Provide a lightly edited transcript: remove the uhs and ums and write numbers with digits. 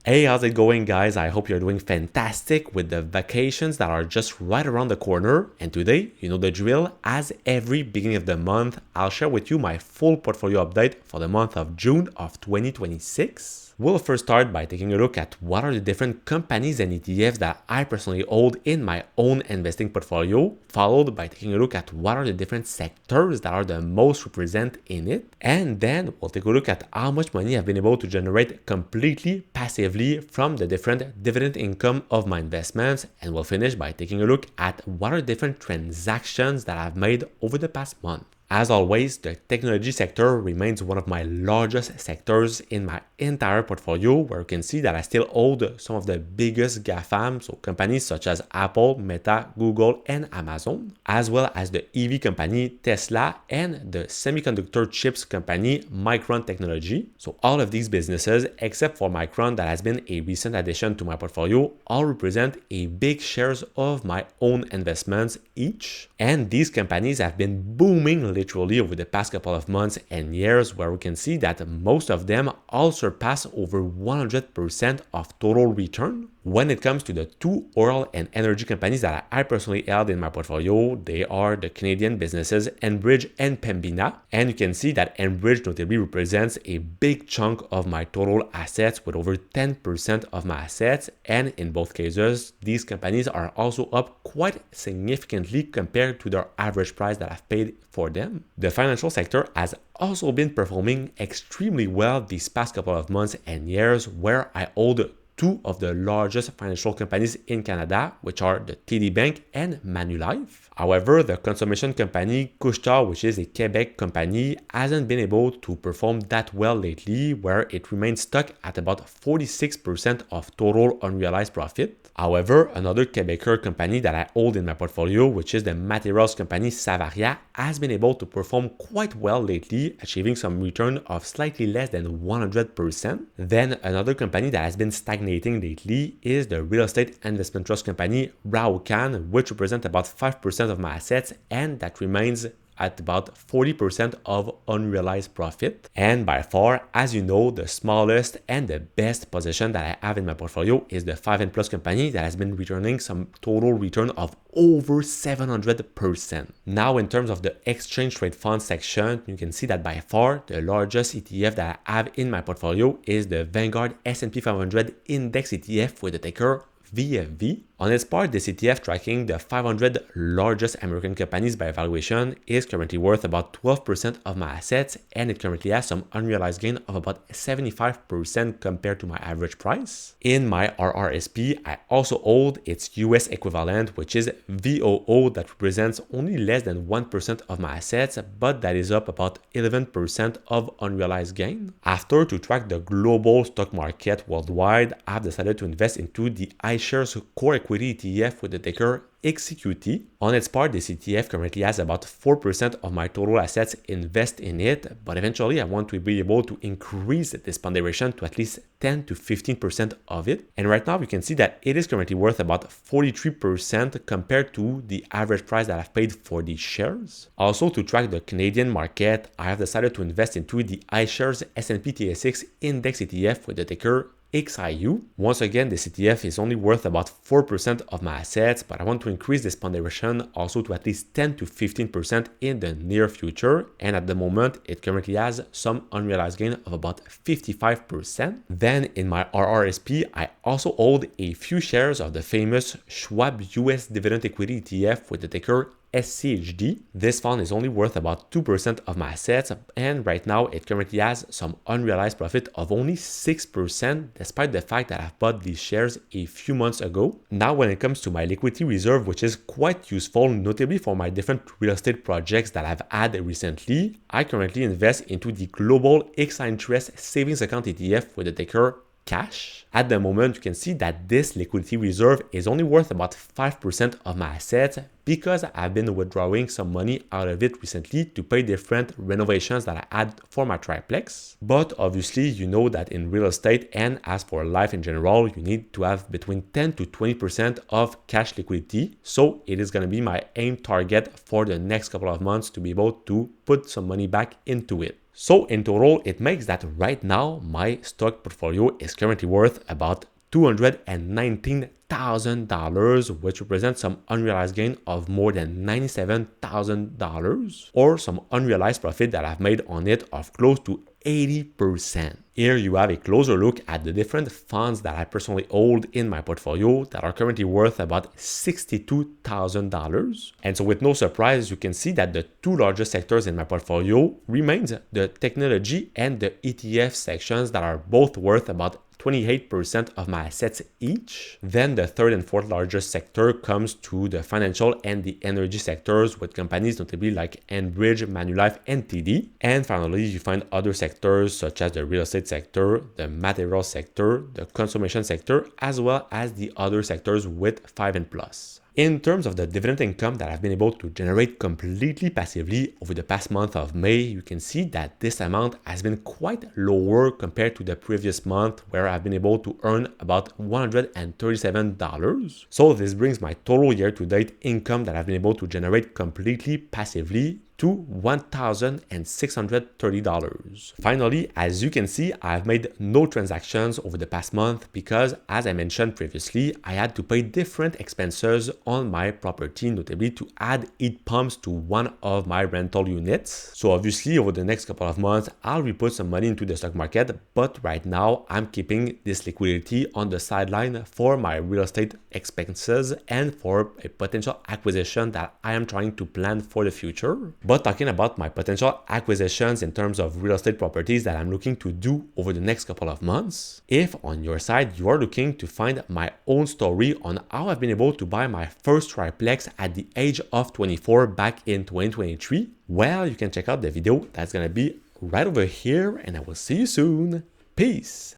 Hey, how's it going, guys? I hope you're doing fantastic with the vacations that are just right around the corner. And today, you know the drill, as every beginning of the month, I'll share with you my full portfolio update for the month of June of 2026. We'll first start by taking a look at what are the different companies and ETFs that I personally hold in my own investing portfolio, followed by taking a look at what are the different sectors that are the most represented in it. And then we'll take a look at how much money I've been able to generate completely passively from the different dividend income of my investments. And we'll finish by taking a look at what are different transactions that I've made over the past month. As always, the technology sector remains one of my largest sectors in my entire portfolio, where you can see that I still hold some of the biggest GAFAM, so companies such as Apple, Meta, Google, and Amazon, as well as the EV company Tesla and the semiconductor chips company Micron Technology. So all of these businesses, except for Micron that has been a recent addition to my portfolio, all represent a big shares of my own investments each. And these companies have been booming literally over the past couple of months and years, where we can see that most of them all surpass over 100% of total return. When it comes to the two oil and energy companies that I personally held in my portfolio, they are the Canadian businesses Enbridge and Pembina. And you can see that Enbridge notably represents a big chunk of my total assets with over 10% of my assets. And in both cases, these companies are also up quite significantly compared to their average price that I've paid for them. The financial sector has also been performing extremely well these past couple of months and years, where I hold two of the largest financial companies in Canada, which are the TD Bank and Manulife. However, the consummation company Couche-Tard, which is a Quebec company, hasn't been able to perform that well lately, where it remains stuck at about 46% of total unrealized profit. However, another Quebecer company that I hold in my portfolio, which is the materials company Savaria, has been able to perform quite well lately, achieving some return of slightly less than 100%. Then another company that has been stagnating lately is the real estate investment trust company Raucan, which represents about 5% of my assets, and that remains at about 40% of unrealized profit. And by far, as you know, the smallest and the best position that I have in my portfolio is the 5N Plus company that has been returning some total return of over 700%. Now, in terms of the exchange trade fund section, you can see that by far the largest ETF that I have in my portfolio is the Vanguard S&P 500 Index ETF with the ticker VFV. On its part, this ETF tracking the 500 largest American companies by valuation is currently worth about 12% of my assets, and it currently has some unrealized gain of about 75% compared to my average price. In my RRSP, I also hold its US equivalent, which is VOO, that represents only less than 1% of my assets, but that is up about 11% of unrealized gain. After, to track the global stock market worldwide, I've decided to invest into the iShares Core Equity ETF with the ticker XEQT. On its part, this ETF currently has about 4% of my total assets invest in it, but eventually I want to be able to increase this ponderation to at least 10 to 15% of it. And right now you can see that it is currently worth about 43% compared to the average price that I've paid for these shares. Also, to track the Canadian market, I have decided to invest into the iShares S&P TSX Index ETF with the ticker XIU. Once again, this ETF is only worth about 4% of my assets, but I want to increase this ponderation also to at least 10 to 15% in the near future. And at the moment, it currently has some unrealized gain of about 55%. Then in my RRSP, I also hold a few shares of the famous Schwab US Dividend Equity ETF with the ticker SCHD. This fund is only worth about 2% of my assets, and right now it currently has some unrealized profit of only 6%, despite the fact that I've bought these shares a few months ago. Now, when it comes to my liquidity reserve, which is quite useful, notably for my different real estate projects that I've had recently, I currently invest into the Global High Interest Savings Account ETF with the ticker cash. At the moment, you can see that this liquidity reserve is only worth about 5% of my assets because I've been withdrawing some money out of it recently to pay different renovations that I had for my triplex. But obviously, you know that in real estate and as for life in general, you need to have between 10 to 20% of cash liquidity. So it is going to be my aim target for the next couple of months to be able to put some money back into it. So in total, it makes that right now my stock portfolio is currently worth about $219,000, which represents some unrealized gain of more than $97,000, or some unrealized profit that I've made on it of close to 80%. Here you have a closer look at the different funds that I personally hold in my portfolio that are currently worth about $62,000. And so with no surprise, you can see that the two largest sectors in my portfolio remains the technology and the ETF sections that are both worth about 28% of my assets each. Then the third and fourth largest sector comes to the financial and the energy sectors with companies notably like Enbridge, Manulife, and TD. And finally, you find other sectors such as the real estate sector, the material sector, the consumption sector, as well as the other sectors with 5 and plus. In terms of the dividend income that I've been able to generate completely passively over the past month of May, you can see that this amount has been quite lower compared to the previous month where I've been able to earn about $137. So this brings my total year-to-date income that I've been able to generate completely passively to $1,630. Finally, as you can see, I've made no transactions over the past month because, as I mentioned previously, I had to pay different expenses on my property, notably to add heat pumps to one of my rental units. So obviously, over the next couple of months, I'll re-put some money into the stock market, but right now, I'm keeping this liquidity on the sideline for my real estate expenses and for a potential acquisition that I am trying to plan for the future. But talking about my potential acquisitions in terms of real estate properties that I'm looking to do over the next couple of months, if on your side you are looking to find my own story on how I've been able to buy my first triplex at the age of 24 back in 2023, well, you can check out the video that's gonna be right over here, and I will see you soon. Peace.